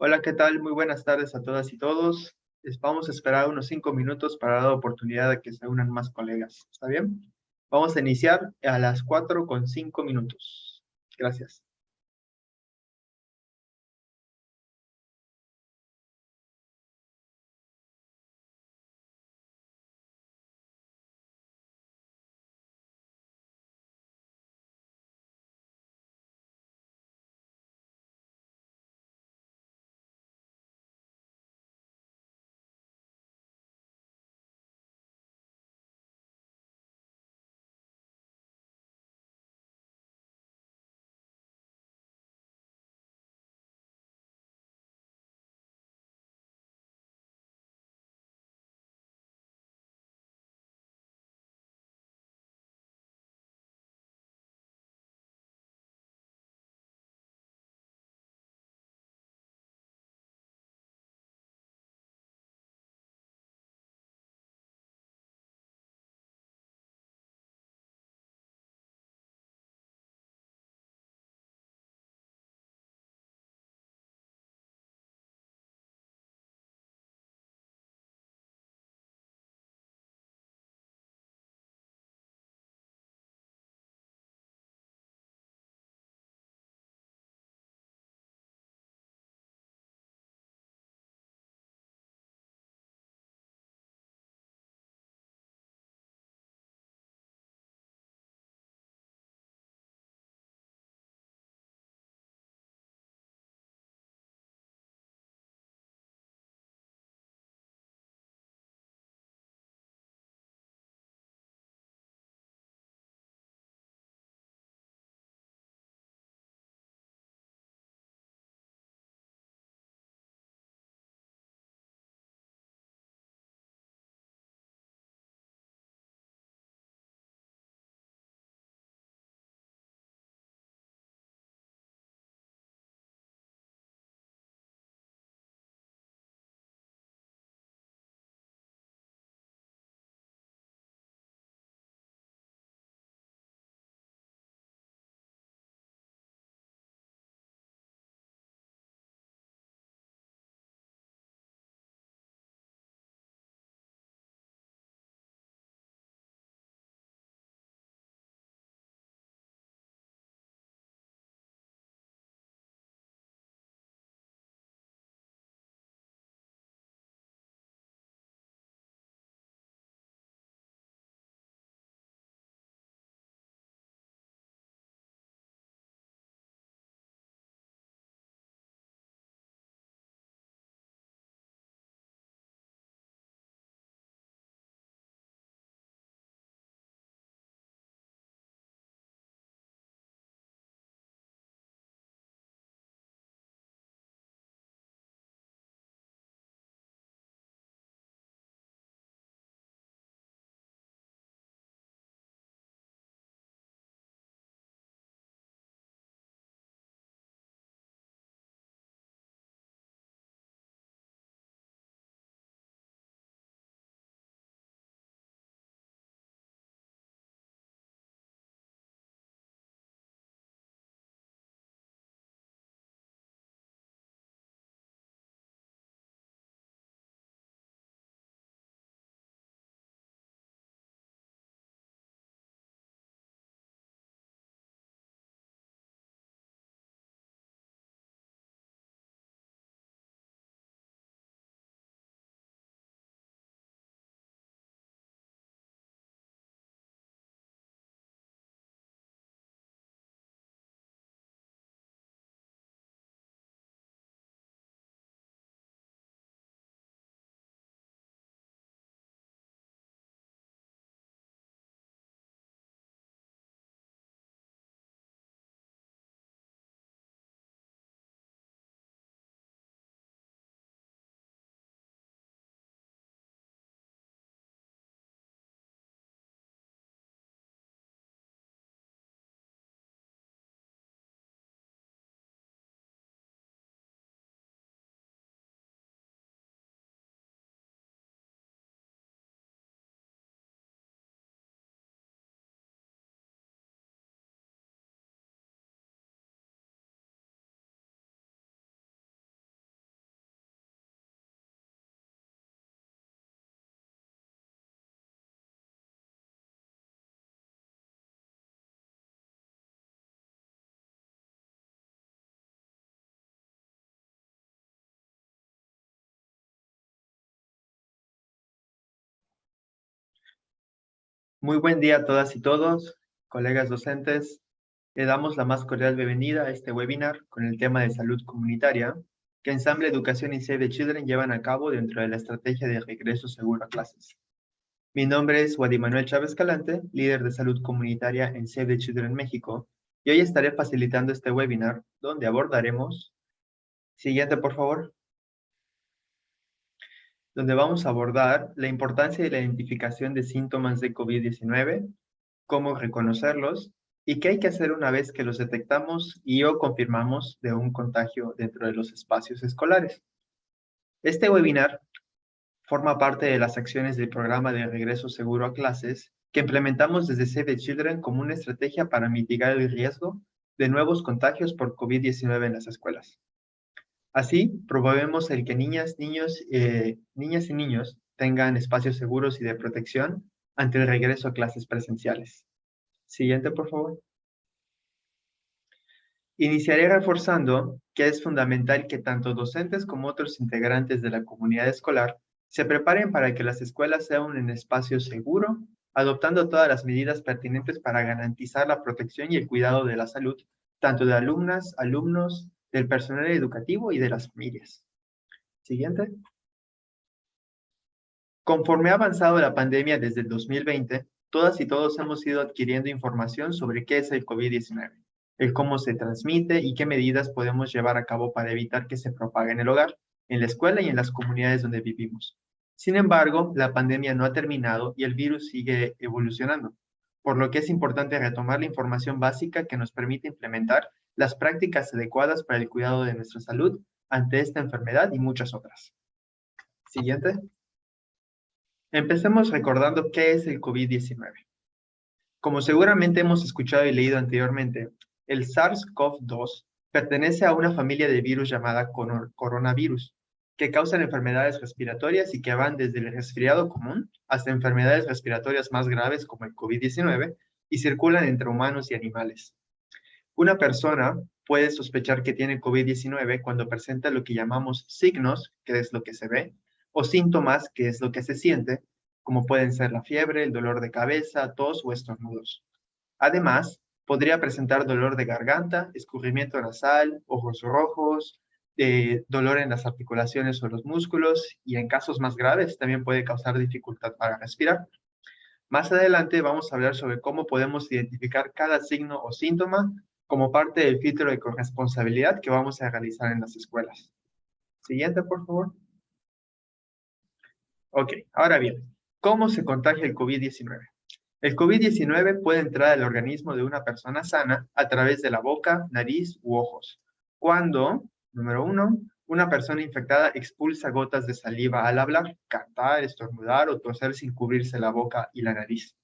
Hola, ¿qué tal? Muy buenas tardes a todas y todos. Vamos a esperar unos 5 minutos para dar oportunidad de que se unan más colegas. ¿Está bien? Vamos a iniciar a las 4:05. Gracias. Muy buen día a todas y todos, colegas docentes. Le damos la más cordial bienvenida a este webinar con el tema de salud comunitaria que Ensamble Educación y Save the Children llevan a cabo dentro de la estrategia de regreso seguro a clases. Mi nombre es Wadi Manuel Chávez Calante, líder de salud comunitaria en Save the Children México, y hoy estaré facilitando este webinar donde abordaremos, siguiente por favor, donde vamos a abordar la importancia de la identificación de síntomas de COVID-19, cómo reconocerlos y qué hay que hacer una vez que los detectamos y o confirmamos de un contagio dentro de los espacios escolares. Este webinar forma parte de las acciones del programa de regreso seguro a clases que implementamos desde Save the Children como una estrategia para mitigar el riesgo de nuevos contagios por COVID-19 en las escuelas. Así, promovemos el que niñas y niños tengan espacios seguros y de protección ante el regreso a clases presenciales. Siguiente, por favor. Iniciaré reforzando que es fundamental que tanto docentes como otros integrantes de la comunidad escolar se preparen para que las escuelas sean un espacio seguro, adoptando todas las medidas pertinentes para garantizar la protección y el cuidado de la salud, tanto de alumnas, alumnos, del personal educativo y de las familias. Siguiente. Conforme ha avanzado la pandemia desde el 2020, todas y todos hemos ido adquiriendo información sobre qué es el COVID-19, el cómo se transmite y qué medidas podemos llevar a cabo para evitar que se propague en el hogar, en la escuela y en las comunidades donde vivimos. Sin embargo, la pandemia no ha terminado y el virus sigue evolucionando, por lo que es importante retomar la información básica que nos permite implementar las prácticas adecuadas para el cuidado de nuestra salud ante esta enfermedad y muchas otras. Siguiente. Empecemos recordando qué es el COVID-19. Como seguramente hemos escuchado y leído anteriormente, el SARS-CoV-2 pertenece a una familia de virus llamada coronavirus, que causan enfermedades respiratorias y que van desde el resfriado común hasta enfermedades respiratorias más graves como el COVID-19 y circulan entre humanos y animales. Una persona puede sospechar que tiene COVID-19 cuando presenta lo que llamamos signos, que es lo que se ve, o síntomas, que es lo que se siente, como pueden ser la fiebre, el dolor de cabeza, tos o estornudos. Además, podría presentar dolor de garganta, escurrimiento nasal, ojos rojos, dolor en las articulaciones o los músculos y en casos más graves también puede causar dificultad para respirar. Más adelante vamos a hablar sobre cómo podemos identificar cada signo o síntoma como parte del filtro de corresponsabilidad que vamos a realizar en las escuelas. Siguiente, por favor. Ok, ahora bien, ¿cómo se contagia el COVID-19? El COVID-19 puede entrar al organismo de una persona sana a través de la boca, nariz u ojos. Cuando, número 1, una persona infectada expulsa gotas de saliva al hablar, cantar, estornudar o toser sin cubrirse la boca y la nariz.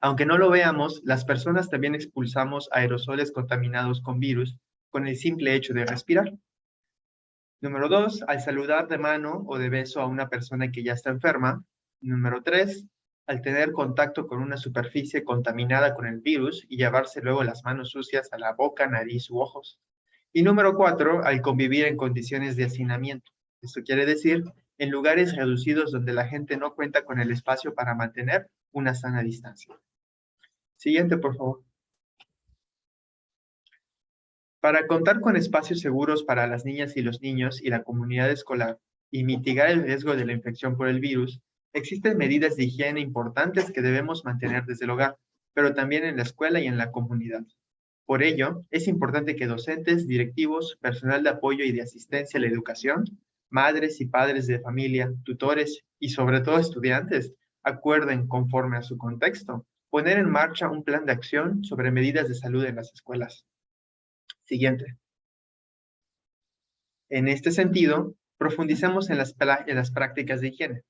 Aunque no lo veamos, las personas también expulsamos aerosoles contaminados con virus con el simple hecho de respirar. Número 2, al saludar de mano o de beso a una persona que ya está enferma. Número 3, al tener contacto con una superficie contaminada con el virus y llevarse luego las manos sucias a la boca, nariz u ojos. Y número 4, al convivir en condiciones de hacinamiento. Esto quiere decir en lugares reducidos donde la gente no cuenta con el espacio para mantener una sana distancia. Siguiente, por favor. Para contar con espacios seguros para las niñas y los niños y la comunidad escolar y mitigar el riesgo de la infección por el virus, existen medidas de higiene importantes que debemos mantener desde el hogar, pero también en la escuela y en la comunidad. Por ello, es importante que docentes, directivos, personal de apoyo y de asistencia a la educación, madres y padres de familia, tutores y sobre todo estudiantes acuerden conforme a su contexto poner en marcha un plan de acción sobre medidas de salud en las escuelas. Siguiente. En este sentido, profundicemos en las prácticas de higiene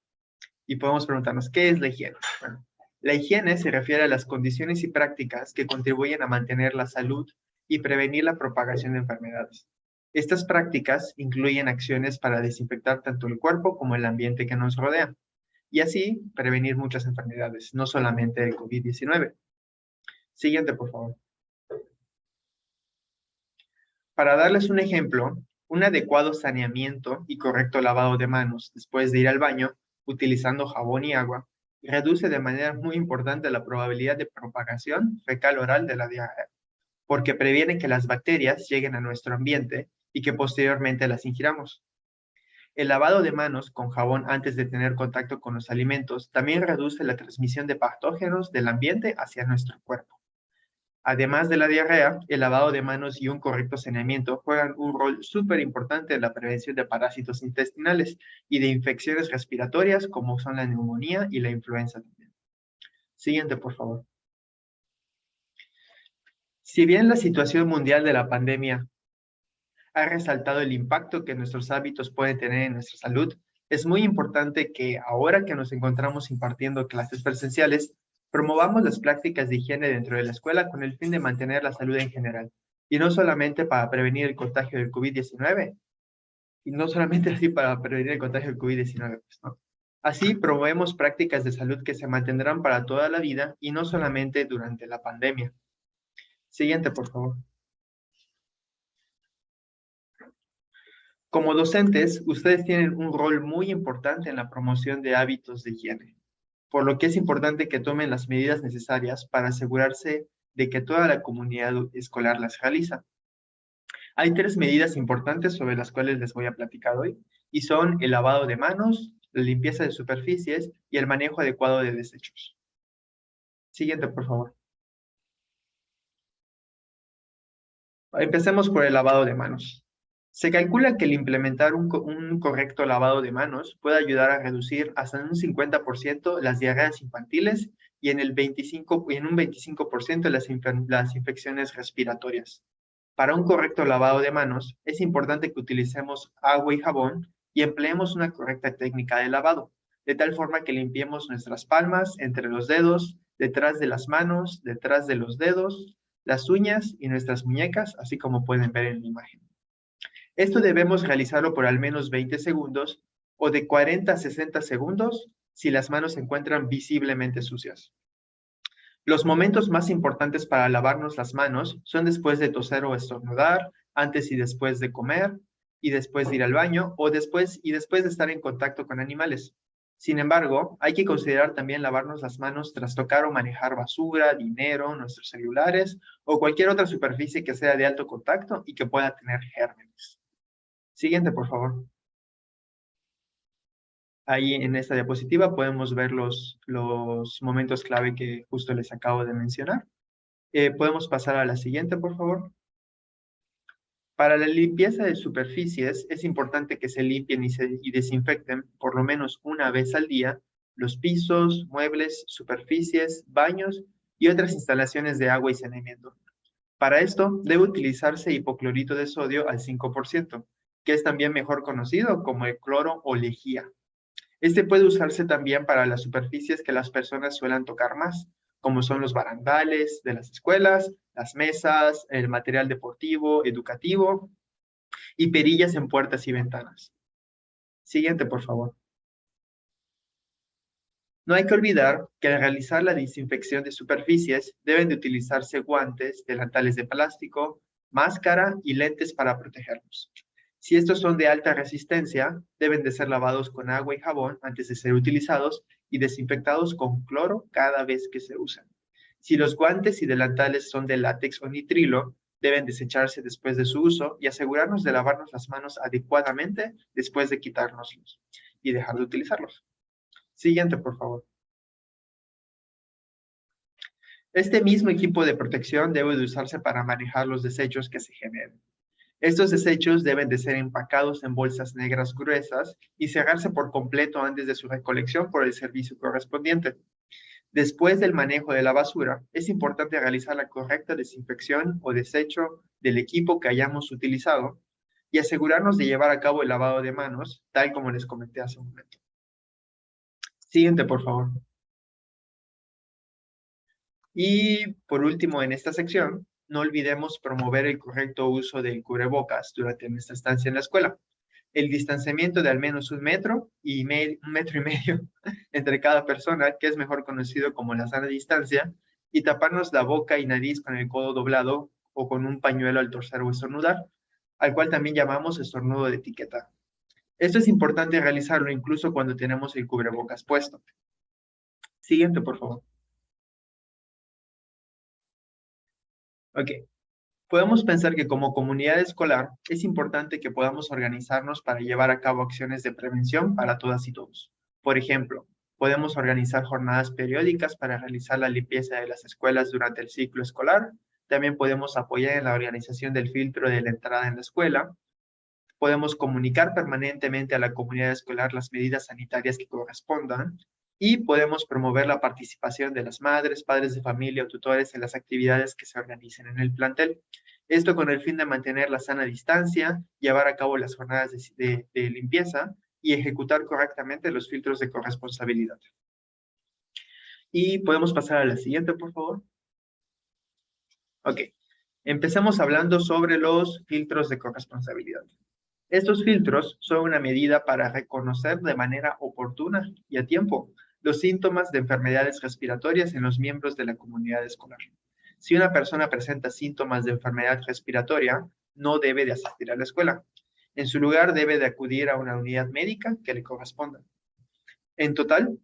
y podemos preguntarnos, ¿qué es la higiene? Bueno, la higiene se refiere a las condiciones y prácticas que contribuyen a mantener la salud y prevenir la propagación de enfermedades. Estas prácticas incluyen acciones para desinfectar tanto el cuerpo como el ambiente que nos rodea y así prevenir muchas enfermedades, no solamente el COVID-19. Siguiente, por favor. Para darles un ejemplo, un adecuado saneamiento y correcto lavado de manos después de ir al baño, utilizando jabón y agua, reduce de manera muy importante la probabilidad de propagación fecal-oral de la diarrea, porque previene que las bacterias lleguen a nuestro ambiente y que posteriormente las ingiramos. El lavado de manos con jabón antes de tener contacto con los alimentos también reduce la transmisión de patógenos del ambiente hacia nuestro cuerpo. Además de la diarrea, el lavado de manos y un correcto saneamiento juegan un rol súper importante en la prevención de parásitos intestinales y de infecciones respiratorias como son la neumonía y la influenza también. Siguiente, por favor. Si bien la situación mundial de la pandemia ha resaltado el impacto que nuestros hábitos pueden tener en nuestra salud, es muy importante que ahora que nos encontramos impartiendo clases presenciales, promovamos las prácticas de higiene dentro de la escuela con el fin de mantener la salud en general, y no solamente para prevenir el contagio del COVID-19, y no solamente así para prevenir el contagio del COVID-19, pues, ¿no? Así promovemos prácticas de salud que se mantendrán para toda la vida y no solamente durante la pandemia. Siguiente, por favor. Como docentes, ustedes tienen un rol muy importante en la promoción de hábitos de higiene, por lo que es importante que tomen las medidas necesarias para asegurarse de que toda la comunidad escolar las realiza. Hay tres medidas importantes sobre las cuales les voy a platicar hoy, y son el lavado de manos, la limpieza de superficies y el manejo adecuado de desechos. Siguiente, por favor. Empecemos por el lavado de manos. Se calcula que el implementar un correcto lavado de manos puede ayudar a reducir hasta en un 50% las diarreas infantiles y en un 25% las infecciones respiratorias. Para un correcto lavado de manos, es importante que utilicemos agua y jabón y empleemos una correcta técnica de lavado, de tal forma que limpiemos nuestras palmas, entre los dedos, detrás de las manos, detrás de los dedos, las uñas y nuestras muñecas, así como pueden ver en la imagen. Esto debemos realizarlo por al menos 20 segundos o de 40 a 60 segundos si las manos se encuentran visiblemente sucias. Los momentos más importantes para lavarnos las manos son después de toser o estornudar, antes y después de comer, y después de ir al baño, o después de estar en contacto con animales. Sin embargo, hay que considerar también lavarnos las manos tras tocar o manejar basura, dinero, nuestros celulares, o cualquier otra superficie que sea de alto contacto y que pueda tener gérmenes. Siguiente, por favor. Ahí en esta diapositiva podemos ver los momentos clave que justo les acabo de mencionar. Podemos pasar a la siguiente, por favor. Para la limpieza de superficies es importante que se limpien y desinfecten por lo menos una vez al día los pisos, muebles, superficies, baños y otras instalaciones de agua y saneamiento. Para esto debe utilizarse hipoclorito de sodio al 5%, que es también mejor conocido como el cloro o lejía. Este puede usarse también para las superficies que las personas suelen tocar más, como son los barandales de las escuelas, las mesas, el material deportivo, educativo y perillas en puertas y ventanas. Siguiente, por favor. No hay que olvidar que al realizar la desinfección de superficies deben de utilizarse guantes, delantales de plástico, máscara y lentes para protegerlos. Si estos son de alta resistencia, deben de ser lavados con agua y jabón antes de ser utilizados y desinfectados con cloro cada vez que se usan. Si los guantes y delantales son de látex o nitrilo, deben desecharse después de su uso y asegurarnos de lavarnos las manos adecuadamente después de quitárnoslos y dejar de utilizarlos. Siguiente, por favor. Este mismo equipo de protección debe de usarse para manejar los desechos que se generen. Estos desechos deben de ser empacados en bolsas negras gruesas y cerrarse por completo antes de su recolección por el servicio correspondiente. Después del manejo de la basura, es importante realizar la correcta desinfección o desecho del equipo que hayamos utilizado y asegurarnos de llevar a cabo el lavado de manos, tal como les comenté hace un momento. Siguiente, por favor. Y por último, en esta sección, no olvidemos promover el correcto uso del cubrebocas durante nuestra estancia en la escuela. El distanciamiento de al menos un metro y medio entre cada persona, que es mejor conocido como la sana distancia, y taparnos la boca y nariz con el codo doblado o con un pañuelo al toser o estornudar, al cual también llamamos estornudo de etiqueta. Esto es importante realizarlo incluso cuando tenemos el cubrebocas puesto. Siguiente, por favor. Ok. Podemos pensar que como comunidad escolar es importante que podamos organizarnos para llevar a cabo acciones de prevención para todas y todos. Por ejemplo, podemos organizar jornadas periódicas para realizar la limpieza de las escuelas durante el ciclo escolar. También podemos apoyar en la organización del filtro de la entrada en la escuela. Podemos comunicar permanentemente a la comunidad escolar las medidas sanitarias que correspondan y podemos promover la participación de las madres, padres de familia o tutores en las actividades que se organicen en el plantel. Esto con el fin de mantener la sana distancia, llevar a cabo las jornadas de limpieza y ejecutar correctamente los filtros de corresponsabilidad. Y podemos pasar a la siguiente, por favor. Ok, empecemos hablando sobre los filtros de corresponsabilidad. Estos filtros son una medida para reconocer de manera oportuna y a tiempo los síntomas de enfermedades respiratorias en los miembros de la comunidad escolar. Si una persona presenta síntomas de enfermedad respiratoria, no debe de asistir a la escuela. En su lugar, debe de acudir a una unidad médica que le corresponda. En total,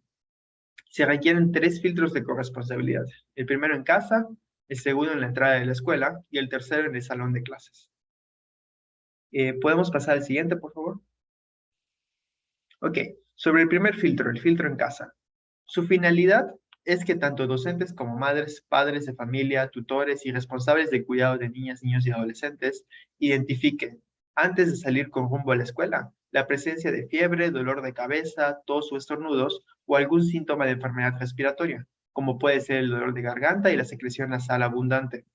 se requieren 3 filtros de corresponsabilidad. El primero en casa, el segundo en la entrada de la escuela y el tercero en el salón de clases. ¿Podemos pasar al siguiente, por favor? Ok, sobre el primer filtro, el filtro en casa. Su finalidad es que tanto docentes como madres, padres de familia, tutores y responsables de cuidado de niñas, niños y adolescentes identifiquen, antes de salir con rumbo a la escuela, la presencia de fiebre, dolor de cabeza, tos o estornudos o algún síntoma de enfermedad respiratoria, como puede ser el dolor de garganta y la secreción nasal abundante.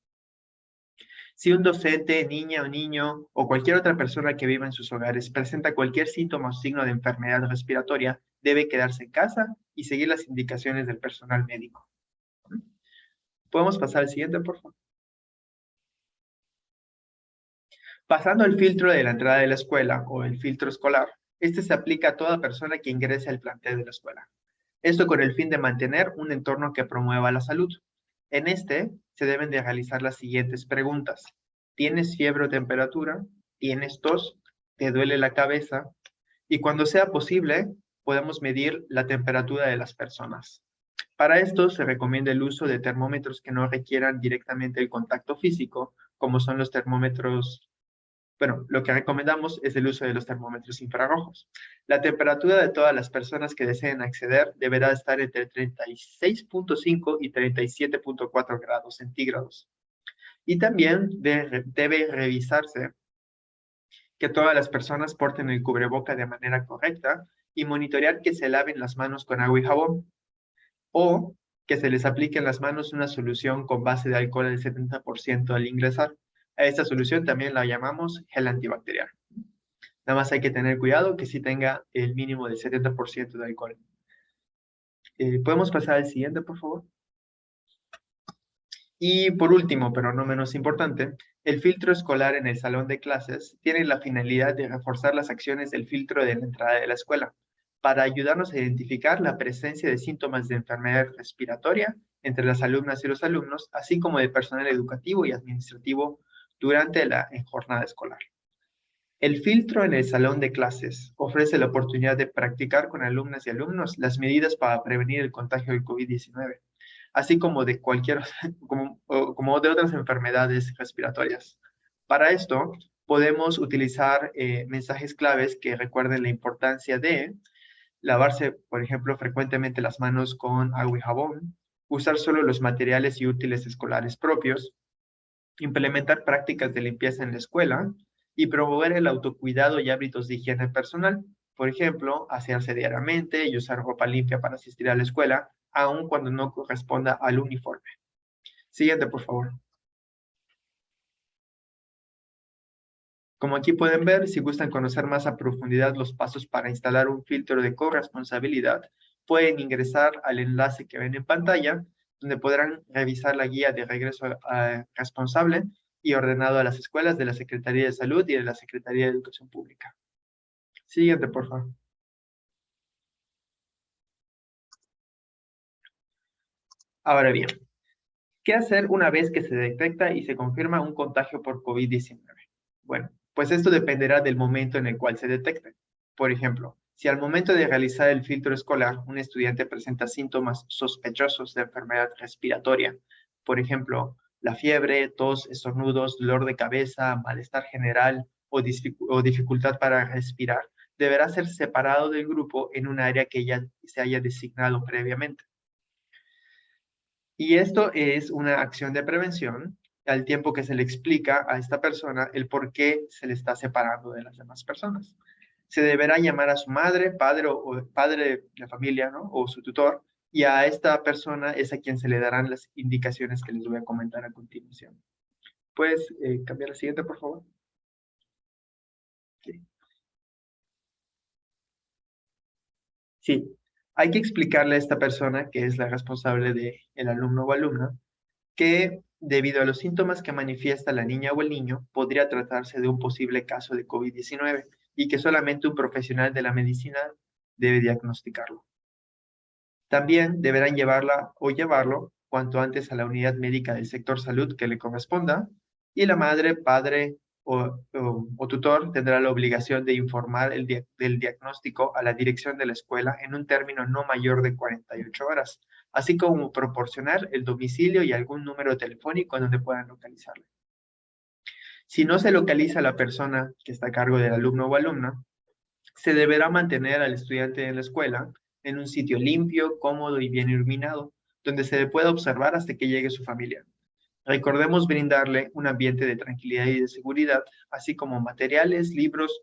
Si un docente, niña o niño o cualquier otra persona que viva en sus hogares presenta cualquier síntoma o signo de enfermedad respiratoria, debe quedarse en casa y seguir las indicaciones del personal médico. ¿Podemos pasar al siguiente, por favor? Pasando al filtro de la entrada de la escuela o el filtro escolar, este se aplica a toda persona que ingrese al plantel de la escuela. Esto con el fin de mantener un entorno que promueva la salud. En este, se deben de realizar las siguientes preguntas. ¿Tienes fiebre o temperatura? ¿Tienes tos? ¿Te duele la cabeza? Y cuando sea posible, podemos medir la temperatura de las personas. Para esto se recomienda el uso de termómetros que no requieran directamente el contacto físico, como son los termómetros. Bueno, lo que recomendamos es el uso de los termómetros infrarrojos. La temperatura de todas las personas que deseen acceder deberá estar entre 36.5 y 37.4 grados centígrados. Y también debe revisarse que todas las personas porten el cubreboca de manera correcta y monitorear que se laven las manos con agua y jabón o que se les aplique en las manos una solución con base de alcohol del 70% al ingresar. A esta solución también la llamamos gel antibacterial. Nada más hay que tener cuidado que sí tenga el mínimo del 70% de alcohol. ¿Podemos pasar al siguiente, por favor? Y por último, pero no menos importante, el filtro escolar en el salón de clases tiene la finalidad de reforzar las acciones del filtro de la entrada de la escuela, para ayudarnos a identificar la presencia de síntomas de enfermedad respiratoria entre las alumnas y los alumnos, así como de personal educativo y administrativo durante la jornada escolar. El filtro en el salón de clases ofrece la oportunidad de practicar con alumnas y alumnos las medidas para prevenir el contagio del COVID-19, así como de como de otras enfermedades respiratorias. Para esto, podemos utilizar mensajes claves que recuerden la importancia de lavarse, por ejemplo, frecuentemente las manos con agua y jabón, usar solo los materiales y útiles escolares propios, implementar prácticas de limpieza en la escuela y promover el autocuidado y hábitos de higiene personal. Por ejemplo, asearse diariamente y usar ropa limpia para asistir a la escuela, aun cuando no corresponda al uniforme. Siguiente, por favor. Como aquí pueden ver, si gustan conocer más a profundidad los pasos para instalar un filtro de corresponsabilidad, pueden ingresar al enlace que ven en pantalla, donde podrán revisar la guía de regreso responsable y ordenado a las escuelas de la Secretaría de Salud y de la Secretaría de Educación Pública. Siguiente, por favor. Ahora bien, ¿qué hacer una vez que se detecta y se confirma un contagio por COVID-19? Bueno, pues esto dependerá del momento en el cual se detecte. Por ejemplo, Si al momento de realizar el filtro escolar un estudiante presenta síntomas sospechosos de enfermedad respiratoria, por ejemplo, la fiebre, tos, estornudos, dolor de cabeza, malestar general o dificultad para respirar, deberá ser separado del grupo en un área que ya se haya designado previamente. Y esto es una acción de prevención al tiempo que se le explica a esta persona el por qué se le está separando de las demás personas. Se deberá llamar a su madre, padre o padre de la familia, ¿no? O su tutor, y a esta persona es a quien se le darán las indicaciones que les voy a comentar a continuación. ¿Puedes cambiar la siguiente, por favor? Sí. Sí, hay que explicarle a esta persona, que es la responsable del alumno o alumna, que debido a los síntomas que manifiesta la niña o el niño, podría tratarse de un posible caso de COVID-19 y que solamente un profesional de la medicina debe diagnosticarlo. También deberán llevarla o llevarlo cuanto antes a la unidad médica del sector salud que le corresponda y la madre, padre o tutor tendrá la obligación de informar del diagnóstico a la dirección de la escuela en un término no mayor de 48 horas, así como proporcionar el domicilio y algún número telefónico donde puedan localizarlo. Si no se localiza a la persona que está a cargo del alumno o alumna, se deberá mantener al estudiante en la escuela en un sitio limpio, cómodo y bien iluminado, donde se le pueda observar hasta que llegue su familia. Recordemos brindarle un ambiente de tranquilidad y de seguridad, así como materiales, libros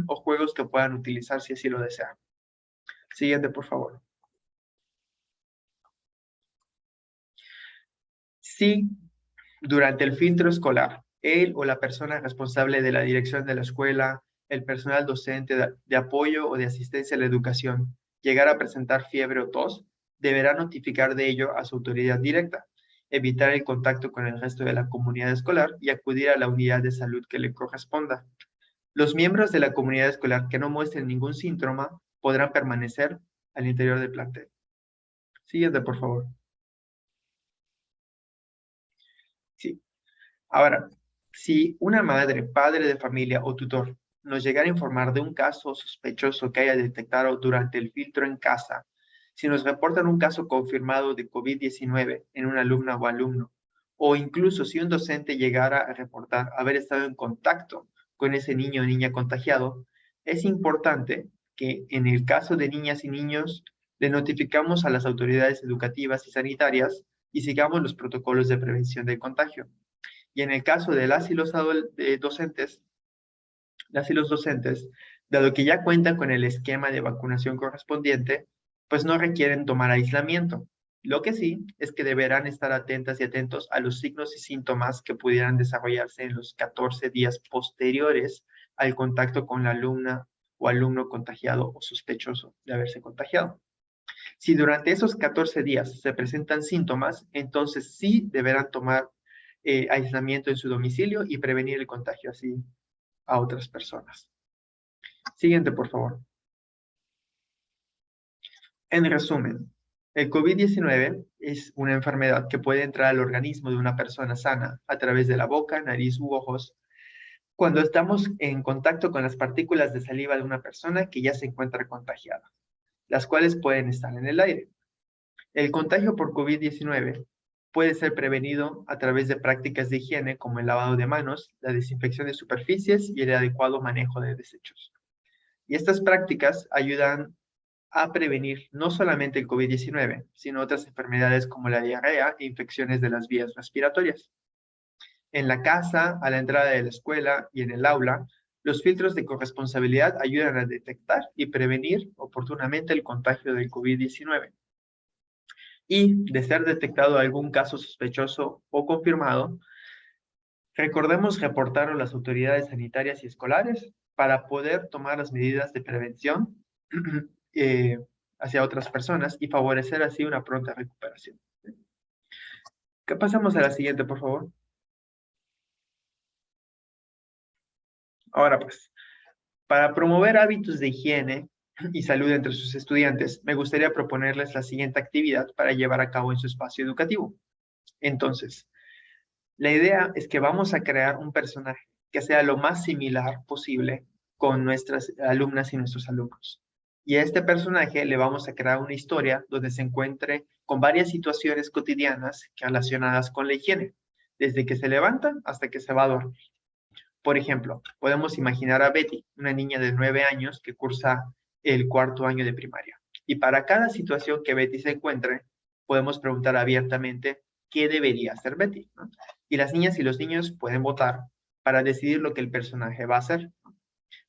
o juegos que puedan utilizar si así lo desean. Siguiente, por favor. Si durante el filtro escolar, él o la persona responsable de la dirección de la escuela, el personal docente de apoyo o de asistencia a la educación, llegara a presentar fiebre o tos, deberá notificar de ello a su autoridad directa, evitar el contacto con el resto de la comunidad escolar y acudir a la unidad de salud que le corresponda. Los miembros de la comunidad escolar que no muestren ningún síntoma podrán permanecer al interior del plantel. Siguiente, por favor. Sí. Ahora, si una madre, padre de familia o tutor nos llegara a informar de un caso sospechoso que haya detectado durante el filtro en casa, si nos reportan un caso confirmado de COVID-19 en una alumna o alumno, o incluso si un docente llegara a reportar haber estado en contacto con ese niño o niña contagiado, es importante que en el caso de niñas y niños le notificamos a las autoridades educativas y sanitarias y sigamos los protocolos de prevención del contagio. Y en el caso de las y los docentes, las y los docentes, dado que ya cuentan con el esquema de vacunación correspondiente, pues no requieren tomar aislamiento. Lo que sí es que deberán estar atentas y atentos a los signos y síntomas que pudieran desarrollarse en los 14 días posteriores al contacto con la alumna o alumno contagiado o sospechoso de haberse contagiado. Si durante esos 14 días se presentan síntomas, entonces sí deberán tomar aislamiento en su domicilio y prevenir el contagio así a otras personas. Siguiente, por favor. En resumen, el COVID-19 es una enfermedad que puede entrar al organismo de una persona sana a través de la boca, nariz u ojos cuando estamos en contacto con las partículas de saliva de una persona que ya se encuentra contagiada, las cuales pueden estar en el aire. El contagio por COVID-19 puede ser prevenido a través de prácticas de higiene como el lavado de manos, la desinfección de superficies y el adecuado manejo de desechos. Y estas prácticas ayudan a prevenir no solamente el COVID-19, sino otras enfermedades como la diarrea e infecciones de las vías respiratorias. En la casa, a la entrada de la escuela y en el aula, los filtros de corresponsabilidad ayudan a detectar y prevenir oportunamente el contagio del COVID-19. Y de ser detectado algún caso sospechoso o confirmado, recordemos reportarlo a las autoridades sanitarias y escolares para poder tomar las medidas de prevención eh, hacia otras personas y favorecer así una pronta recuperación. ¿Qué pasamos a la siguiente, por favor? Ahora pues, para promover hábitos de higiene y salud entre sus estudiantes, me gustaría proponerles la siguiente actividad para llevar a cabo en su espacio educativo. Entonces, la idea es que vamos a crear un personaje que sea lo más similar posible con nuestras alumnas y nuestros alumnos. Y a este personaje le vamos a crear una historia donde se encuentre con varias situaciones cotidianas relacionadas con la higiene, desde que se levanta hasta que se va a dormir. Por ejemplo, podemos imaginar a Betty, una niña de 9 años que cursa el cuarto año de primaria. Y para cada situación que Betty se encuentre, podemos preguntar abiertamente qué debería hacer Betty, ¿no? Y las niñas y los niños pueden votar para decidir lo que el personaje va a hacer.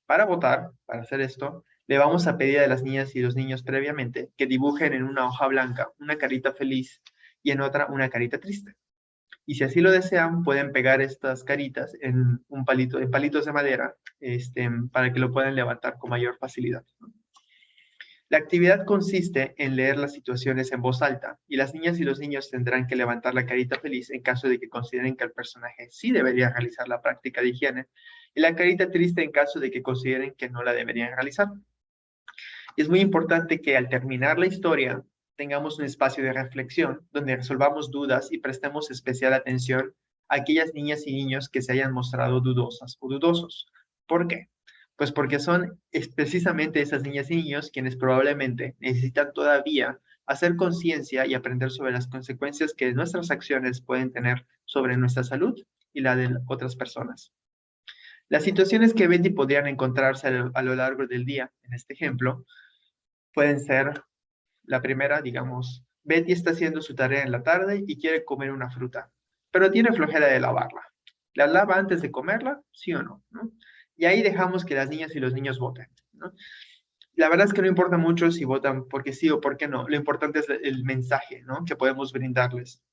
Para votar, para hacer esto, le vamos a pedir a las niñas y los niños previamente que dibujen en una hoja blanca una carita feliz y en otra una carita triste. Y si así lo desean, pueden pegar estas caritas en un palito, en palitos de madera, para que lo puedan levantar con mayor facilidad. La actividad consiste en leer las situaciones en voz alta y las niñas y los niños tendrán que levantar la carita feliz en caso de que consideren que el personaje sí debería realizar la práctica de higiene y la carita triste en caso de que consideren que no la deberían realizar. Es muy importante que al terminar la historia tengamos un espacio de reflexión donde resolvamos dudas y prestemos especial atención a aquellas niñas y niños que se hayan mostrado dudosas o dudosos. ¿Por qué? Pues porque son precisamente esas niñas y niños quienes probablemente necesitan todavía hacer conciencia y aprender sobre las consecuencias que nuestras acciones pueden tener sobre nuestra salud y la de otras personas. Las situaciones que Betty podrían encontrarse a lo largo del día, en este ejemplo, pueden ser la primera, digamos, Betty está haciendo su tarea en la tarde y quiere comer una fruta, pero tiene flojera de lavarla. ¿La lava antes de comerla? ¿Sí o no? ¿No? Y ahí dejamos que las niñas y los niños voten, ¿no? La verdad es que no importa mucho si votan porque sí o porque no. Lo importante es el mensaje, ¿no?, que podemos brindarles.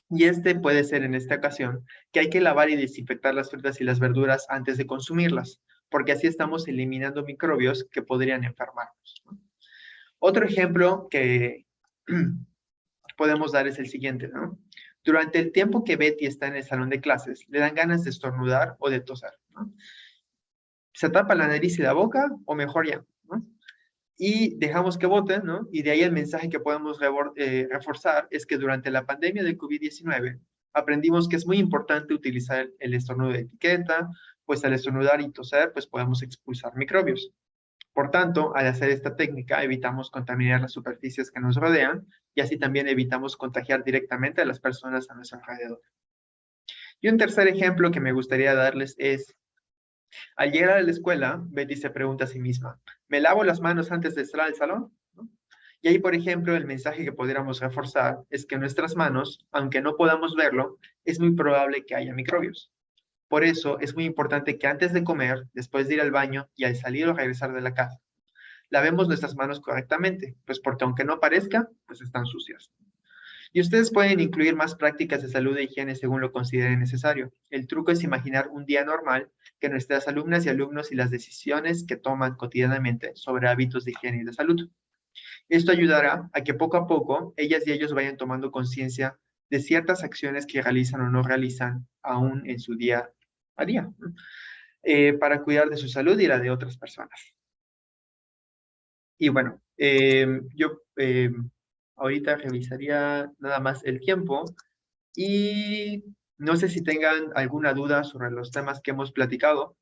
Y este puede ser en esta ocasión que hay que lavar y desinfectar las frutas y las verduras antes de consumirlas, porque así estamos eliminando microbios que podrían enfermarnos, ¿no? Otro ejemplo que podemos dar es el siguiente, ¿no? Durante el tiempo que Betty está en el salón de clases, le dan ganas de estornudar o de toser, ¿no? Se tapa la nariz y la boca, o mejor ya, ¿no? Y dejamos que voten, ¿no? Y de ahí el mensaje que podemos reforzar es que durante la pandemia del COVID-19 aprendimos que es muy importante utilizar el estornudo de etiqueta, pues al estornudar y toser, pues podemos expulsar microbios. Por tanto, al hacer esta técnica, evitamos contaminar las superficies que nos rodean y así también evitamos contagiar directamente a las personas a nuestro alrededor. Y un tercer ejemplo que me gustaría darles es, al llegar a la escuela, Betty se pregunta a sí misma, ¿me lavo las manos antes de entrar al salón? ¿No? Y ahí, por ejemplo, el mensaje que podríamos reforzar es que en nuestras manos, aunque no podamos verlo, es muy probable que haya microbios. Por eso es muy importante que antes de comer, después de ir al baño y al salir o regresar de la casa, lavemos nuestras manos correctamente, pues porque aunque no parezca, pues están sucias. Y ustedes pueden incluir más prácticas de salud e higiene según lo consideren necesario. El truco es imaginar un día normal que nuestras alumnas y alumnos y las decisiones que toman cotidianamente sobre hábitos de higiene y de salud. Esto ayudará a que poco a poco ellas y ellos vayan tomando conciencia de ciertas acciones que realizan o no realizan aún en su día a día, ¿no? Para cuidar de su salud y la de otras personas. Y bueno, yo ahorita revisaría nada más el tiempo y no sé si tengan alguna duda sobre los temas que hemos platicado.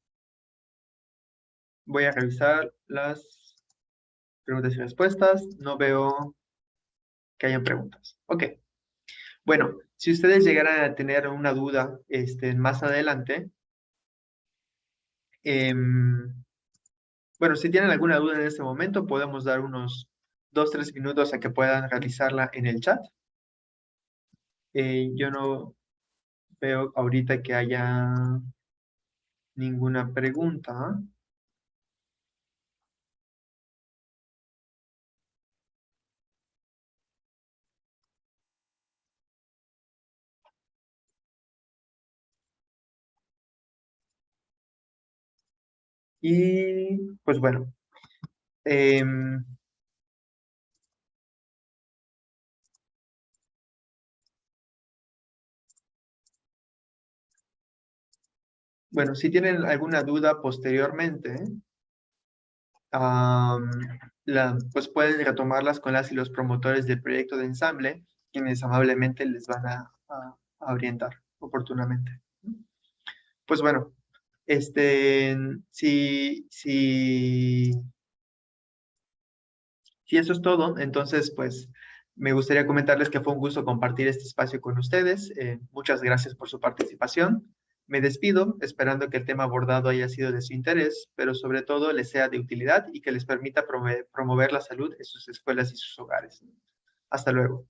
Voy a revisar las preguntas y respuestas. No veo que hayan preguntas. Ok. Bueno, si ustedes llegaran a tener una duda más adelante, bueno, si tienen alguna duda en este momento, podemos dar unos 2, 3 minutos a que puedan realizarla en el chat. Yo no veo ahorita que haya ninguna pregunta. Y pues bueno, em, bueno, si tienen alguna duda posteriormente, am, pues pueden retomarlas con las y los promotores del proyecto de ensamble, quienes amablemente les van a orientar oportunamente. Pues bueno, si Si eso es todo, entonces, pues, me gustaría comentarles que fue un gusto compartir este espacio con ustedes. Muchas gracias por su participación. Me despido, esperando que el tema abordado haya sido de su interés, pero sobre todo les sea de utilidad y que les permita promover la salud en sus escuelas y sus hogares. Hasta luego.